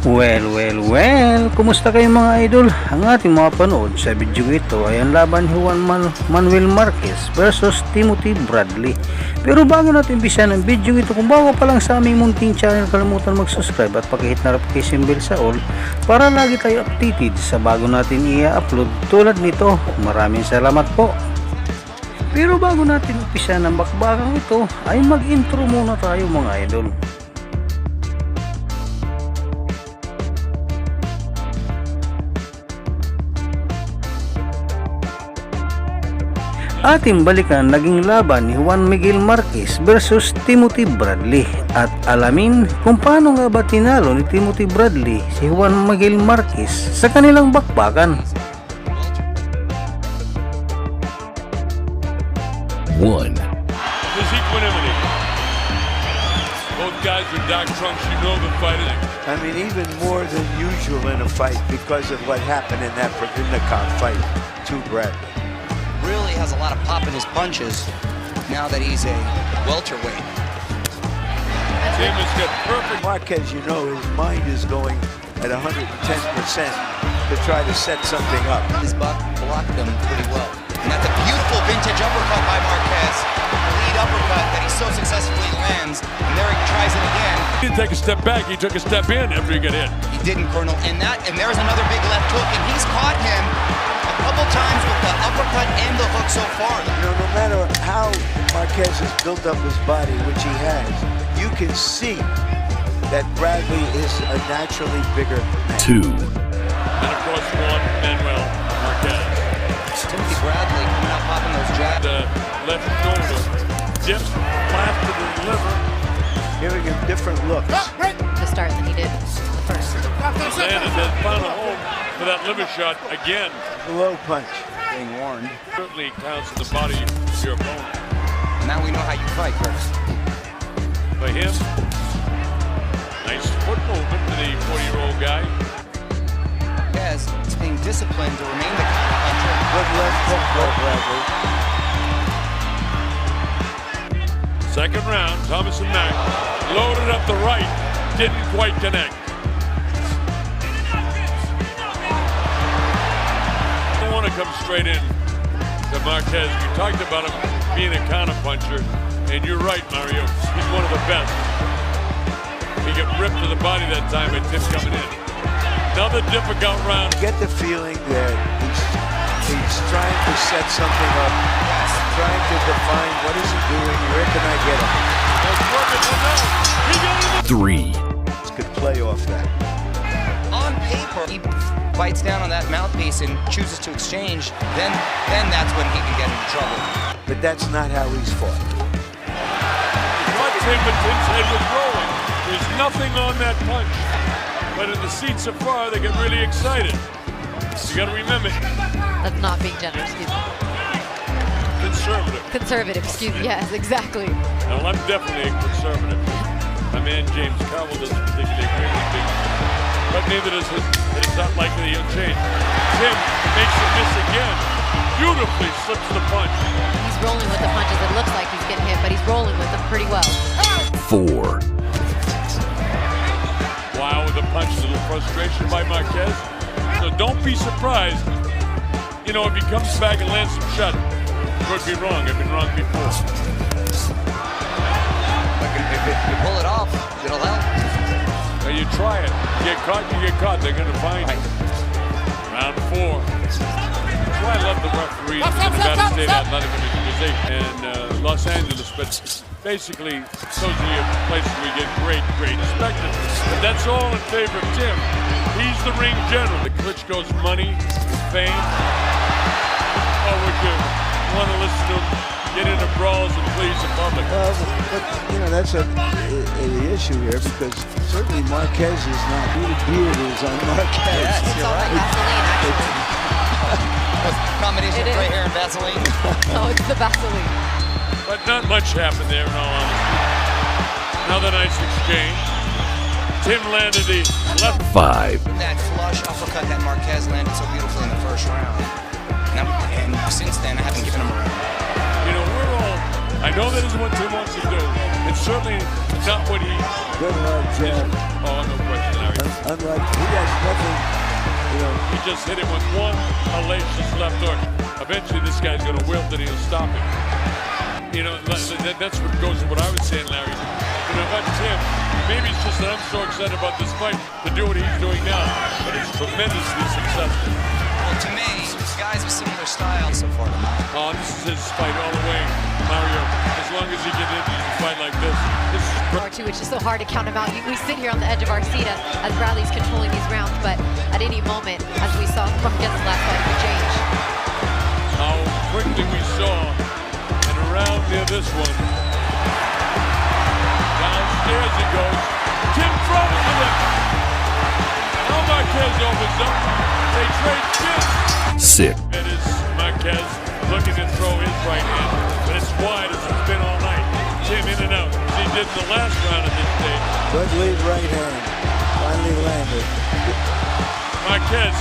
Well, kumusta kayo mga idol? Ang ating mga panood sa video ito ay ang laban ni Manuel Marquez versus Timothy Bradley. Pero bago natin umpisa ng video ito, kung bago pa lang sa aming munting channel, kalimutan mag-subscribe at pakihit na notification bell sa all para lagi tayo updated sa bago natin i-upload tulad nito. Maraming salamat po. Pero bago natin umpisa ng bakbakang ito, ay mag-intro muna tayo mga idol. Ating balikan naging laban ni Miguel Marquez versus Timothy Bradley at alamin kung paano nga ba tinalo ni Timothy Bradley si Miguel Marquez sa kanilang bakbakan. 1. There's equanimity. Both guys are dark trunks, you know the fight is. I mean, even more than usual in a fight because of what happened in that knockout fight to Bradley. Really has a lot of pop in his punches now that he's a welterweight. Tim has got perfect. Marquez, you know, his mind is going at 110% to try to set something up. His buck blocked him pretty well. And that's a beautiful vintage uppercut by Marquez. The lead uppercut that he so successfully lands. And there he tries it again. He didn't take a step back, he took a step in after he got hit. He didn't, Colonel. And there's another big left hook, and he's caught him a couple times with the uppercut and the hook so far. You know, no matter how Marquez has built up his body, which he has, you can see that Bradley is a naturally bigger man. 2. And of course, Manuel Marquez. Timothy Bradley coming out popping those jabs. The left shoulder dipped, blasted the liver. Giving him different looks. To start than he did the first. Landed that final home for that liver shot again. Low punch. Being warned. Certainly counts in the body of your opponent. Now we know how you fight, Chris. For him, nice foot movement to the 40-year-old guy. Marquez is being disciplined to remain the counter-puncher. Good left hook by Bradley. Second round, Thomas and Mack loaded up the right, didn't quite connect. Don't want to come straight in to Marquez. We talked about him being a counter-puncher, and you're right, Mario. He's one of the best. He got ripped to the body that time and Tim coming in. Another difficult round. Get the feeling that he's trying to set something up, trying to define what is he doing, where can I get him? 3. This could play off that. On paper, he bites down on that mouthpiece and chooses to exchange, then that's when he can get into trouble. But that's not how he's fought. But Tim's head was rolling. There's nothing on that punch. But in the seat so far, they get really excited. You got to remember. That's not being generous, excuse me. Conservative. Conservative, excuse me. Yes, exactly. Well, I'm definitely a conservative. My man James Cowell doesn't particularly agree with me. But neither does his. It's not likely he'll change. Tim makes a miss again. Beautifully slips the punch. He's rolling with the punches. It looks like he's getting hit, but he's rolling with them pretty well. 4. Wow, with a punch, a little frustration by Marquez. So don't be surprised, you know, if he comes back and lands some shot. Could be wrong. I've been wrong before. If you pull it off, it'll help. Now you try it. You get caught, you get caught. They're going to find you. Round 4. That's why I love the referees in the Nevada State Athletic Commission and Los Angeles. But basically, those are your places where you get great spectacles. But that's all in favor of Tim. He's the ring general. The Klitschko's money, fame. Or would you want to listen to him get into brawls and please the public? Well, but you know, that's the issue here because certainly Marquez is not. The beard is on Marquez. Yes, It's you're all right. like Vaseline, actually. Combination It of gray is. hair and Vaseline. Oh, it's the Vaseline. But not much happened there in all honesty. Another nice exchange. Tim landed the left. 5. That flush uppercut that Marquez landed so beautifully in the first round. And since then, I haven't given him a round. You know, I know that isn't what Tim wants to do. It's certainly not what he... Good hard jab. Oh, no question, Larry. Unlike, he has nothing, you know. He just hit him with one hellacious left hook. Eventually, this guy's going to wilt and he'll stop it. You know, that's what goes to what I was saying, Larry. You know, about Tim, maybe it's just that I'm so excited about this fight to do what he's doing now, but it's tremendously successful. Well, to me, guys with similar style so far tonight. Oh, this is his fight all the way, Mario. As long as he gets into a fight like this is Which is so hard to count him out. We sit here on the edge of our seat as Bradley's controlling these rounds, but at any moment, as we saw Marquez's last fight, could change. How quickly we saw, and around near this one. Downstairs he goes. Tim throws it to him. Now Marquez opens up. They trade fists. Sick. It is Marquez looking to throw his right hand, but it's wide as it's been all night. Tim in and out, as he did in the last round of this stage. Good lead right hand. Finally landed. Marquez.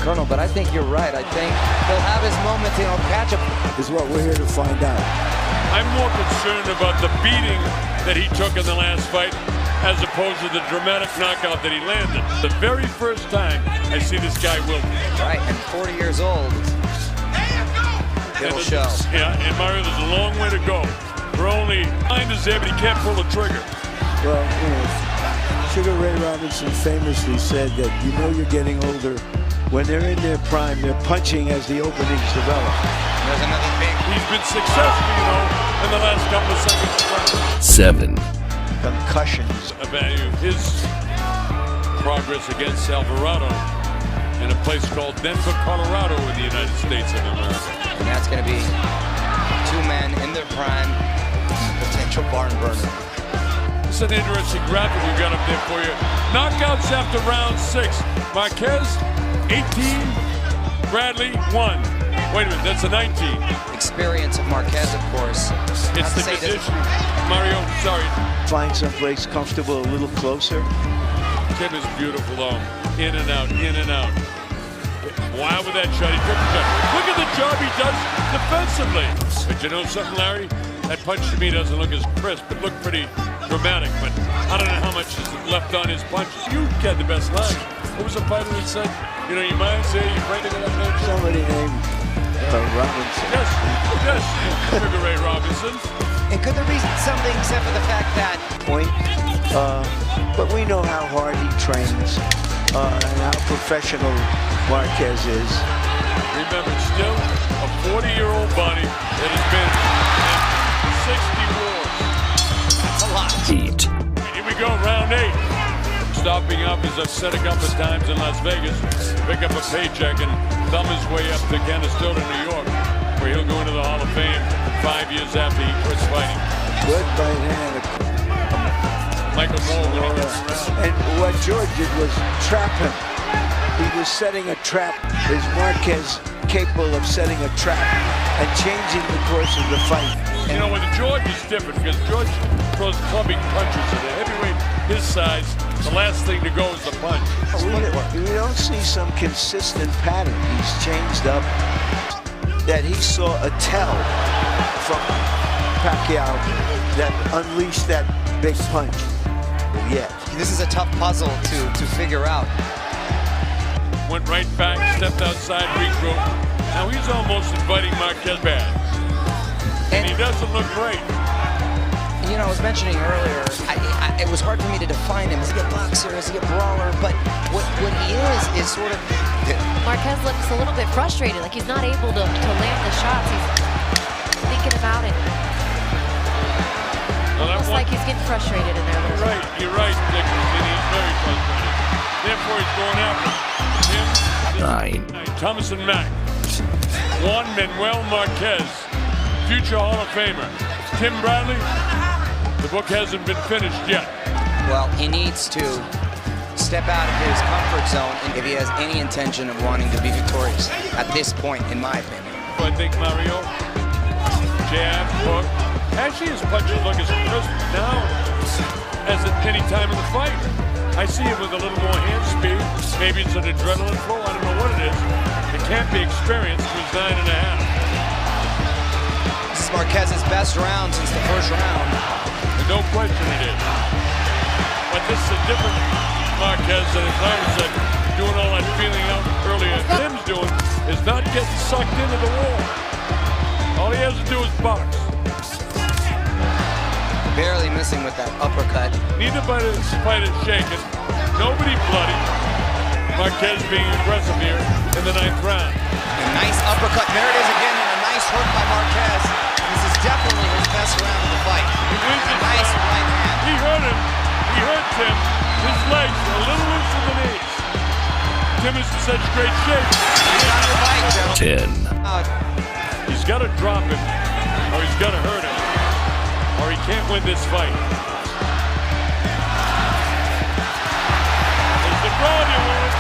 Colonel, but I think you're right. I think he'll have his moment and he'll catch him. Is what we're here to find out. I'm more concerned about the beating that he took in the last fight as opposed to the dramatic knockout that he landed. The very first time I see this guy wilting. Right, and 40 years old. It'll show. Yeah, and Mario, there's a long way to go. We're only behind his head, but he can't pull the trigger. Well, you know, Sugar Ray Robinson famously said that you know you're getting older when they're in their prime. They're punching as the openings develop. There's another big. He's been successful, you know, in the last couple of seconds. 7. Concussions. Value his progress against Alvarado in a place called Denver, Colorado, in the United States of America. And that's going to be 2 men in their prime, potential barn burner. It's an interesting graphic we've got up there for you. Knockouts after round 6. Marquez, 18. Bradley, 1. Wait a minute, that's a 19. Experience of Marquez, of course. It's the condition. Mario, sorry. Find someplace comfortable, a little closer. Tim is beautiful, though. In and out, in and out. Wow, with that shot, he took the shot. Look at the job he does defensively. But you know something, Larry? That punch to me doesn't look as crisp. It looked pretty dramatic, but I don't know how much is left on his punches. You had the best line. What was the fighter that said, you know, you might say you're afraid of that name? Somebody named Robinson. Yes, Sugar Ray Robinson. And could there be something except for the fact that... Point. But we know how hard he trains and how professional Marquez is. Remember, still a 40-year-old body that has been in 60 wars. That's a lot. 8. Here we go, round 8. Stopping up as I've said a couple of times in Las Vegas, pick up a paycheck and thumb his way up to Canastota, New York, where he'll go into the Hall of Fame 5 years after he quits fighting. Good right hand. Michael Moore when he gets around. And what George did was trap him. He was setting a trap. Is Marquez capable of setting a trap and changing the course of the fight? You know, with George is different because George throws clubbing punches at a heavyweight his size. The last thing to go is the punch. We don't see some consistent pattern. He's changed up. That he saw a tell from PACQUIAO that unleashed that big punch. Yeah. This is a tough puzzle to figure out. Went right back, stepped outside, regrouped. Now he's almost inviting Marquez back. And he doesn't look great. You know, I was mentioning earlier, it was hard for me to define him. Is he a boxer? Is he a brawler? But what he is sort of... Marquez looks a little bit frustrated, like he's not able to land the shots. He's thinking about it. Well, Looks like he's getting frustrated in there. You're right, Dick. He's very frustrated. Therefore, he's going after him. 9. Thomas and Mack. Juan Manuel Marquez, future Hall of Famer. Tim Bradley, the book hasn't been finished yet. Well, he needs to step out of his comfort zone if he has any intention of wanting to be victorious at this point, in my opinion. I think Mario, jab, hook. Actually, his punches look as crisp now as at any time in the fight. I see him with a little more hand speed. Maybe it's an adrenaline flow. I don't know what it is. It can't be experience. He was 9.5. This is Marquez's best round since the first round. No question it is. But this is a different Marquez, and as Larry said, doing all that feeling out earlier, Tim's doing, is not getting sucked into the wall. All he has to do is box. Barely missing with that uppercut. Neither fighter shaken. Nobody bloody. Marquez being aggressive here in the 9th round. A nice uppercut. There it is again, and a nice hook by Marquez. This is definitely his best round of the fight. wins And a it nice now. right hand. He hurt him. He hurt Tim. His legs are a little loose in the knees. Tim is in such great shape. He's got to fight, gentlemen. 10. He's got to drop him, or he's got to hurt him, or he can't win this fight. There's the brawl you want.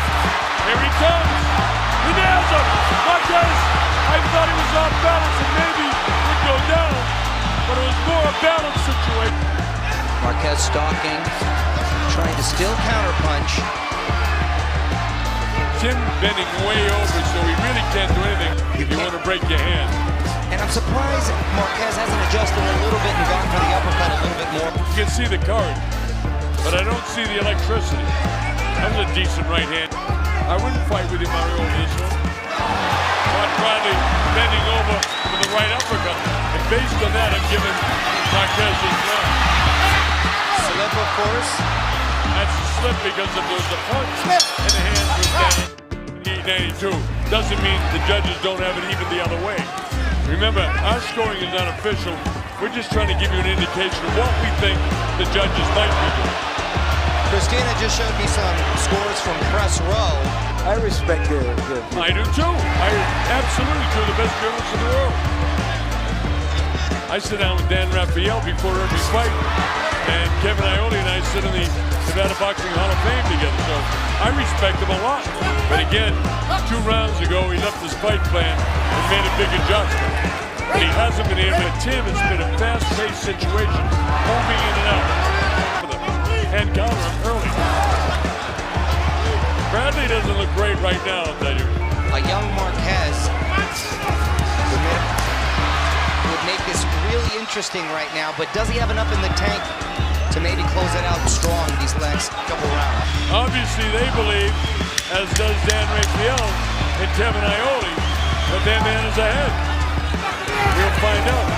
Here he comes. He nails him. Marquez, I thought he was off balance and maybe would go down, but it was more a balance situation. Marquez stalking, trying to still counterpunch. Tim bending way over, so he really can't do anything if you want to break your hand. And I'm surprised Marquez hasn't adjusted a little bit and gone for the uppercut a little bit more. You can see the courage, but I don't see the electricity. That was a decent right hand. I wouldn't fight with him, Mario, over this one. But Bradley bending over with the right uppercut. And based on that, I'm giving Marquez his round. Slip, of course. That's a slip because if there was a punch and the hand was down, 892. Doesn't mean the judges don't have it even the other way. Remember, our scoring is not official. We're just trying to give you an indication of what we think the judges might be doing. Christina just showed me some scores from press row. I respect the I do too. I absolutely do. The best journalists in the world. I sit down with Dan Raphael before every fight, and Kevin Iole and I sit in the Nevada Boxing Hall of Fame together. So I respect him a lot. But again, 2 rounds ago, he left his fight plan and made a big adjustment. But he hasn't been able to. Tim, it's been a fast-paced situation, moving in and out. And counter him early. Bradley doesn't look great right now, I'll tell you. A young Marquez would make this really interesting right now, but does he have enough in the tank to maybe close it out strong these next couple rounds? Obviously, they believe, as does Dan Raphael and Kevin Iole, that their man is ahead. We'll find out.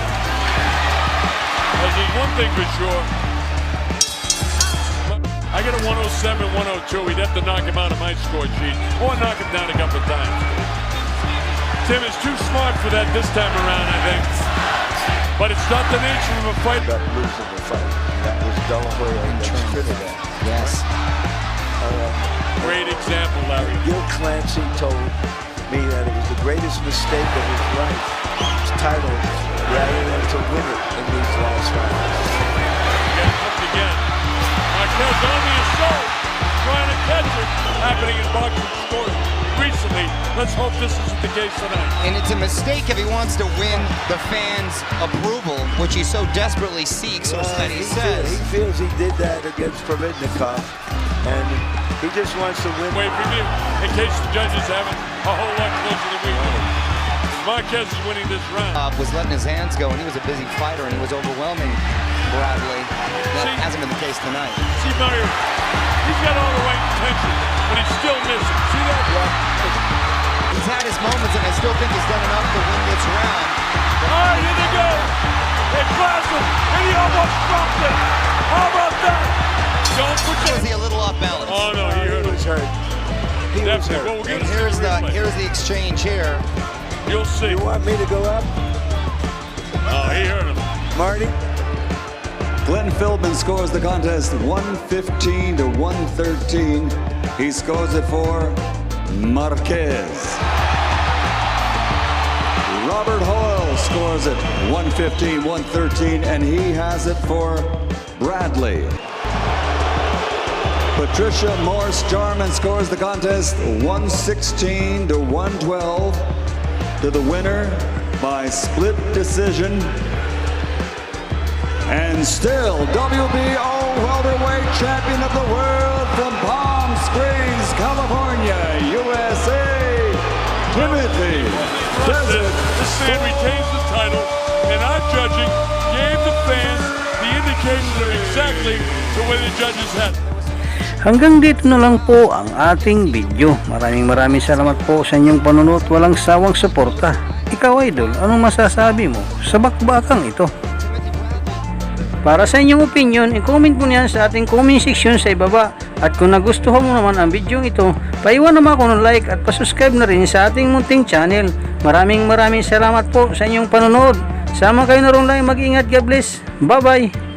As there's one thing for sure, I got a 107, 102. He'd have to knock him out of my score sheet or knock him down a couple of times. Tim is too smart for that this time around, I think. But it's not the nature of a fight. That losing the fight. That was Delaware against Trinidad. Yes. Great example, Larry. Gil Clancy told me that it was the greatest mistake of his life, his title, rather than to win it in these last rounds. Again, hooked again. Marquez on the assault, trying to catch it. Happening in boxing sports recently. Let's hope this isn't the case tonight. And it's a mistake if he wants to win the fans' approval, which he so desperately seeks, or that he says. He feels he did that against Providnikov, and he just wants to win. Wait for me, in case the judges haven't a whole lot closer than we do. Marquez is winning this round. Was letting his hands go, and he was a busy fighter, and he was overwhelming Bradley. That hasn't been the case tonight. See, Mario, he's got all the right intentions, but he's still missing. See that? He's had his moments, and I still think he's done enough to win this round. All right, here they go. They class him, and he almost dropped it. How about that? Don't put Was he a little off balance? Oh, no, he hurt him. was hurt. He was Definitely. hurt. Well, we're And gonna see the replay. here's the exchange here. You'll see. You want me to go up, Oh, he hurt him. Marty? Glenn Philbin scores the contest 115 to 113. He scores it for Marquez. Robert Hoyle scores it 115-113, and he has it for Bradley. Patricia Morse Jarman scores the contest 116 to 112 to the winner by split decision. And still, WBO welterweight champion of the world from Palm Springs, California, USA, Timothy Desert. This man retains the title, and our judging gave the fans the indication of exactly the way the judges had it. Hanggang dito na lang po ang ating video. Maraming salamat po sa inyong panonood. Walang sawang suporta. Ikaw idol, anong masasabi mo sa bakbakang ito? Para sa inyong opinion, i-comment mo niyan sa ating comment section sa ibaba. At kung nagustuhan mo naman ang video ito, paiwan naman ako ng like at pasubscribe na rin sa ating munting channel. Maraming salamat po sa inyong panonood. Sama kayo na rin lang, mag-ingat, God bless. Bye bye.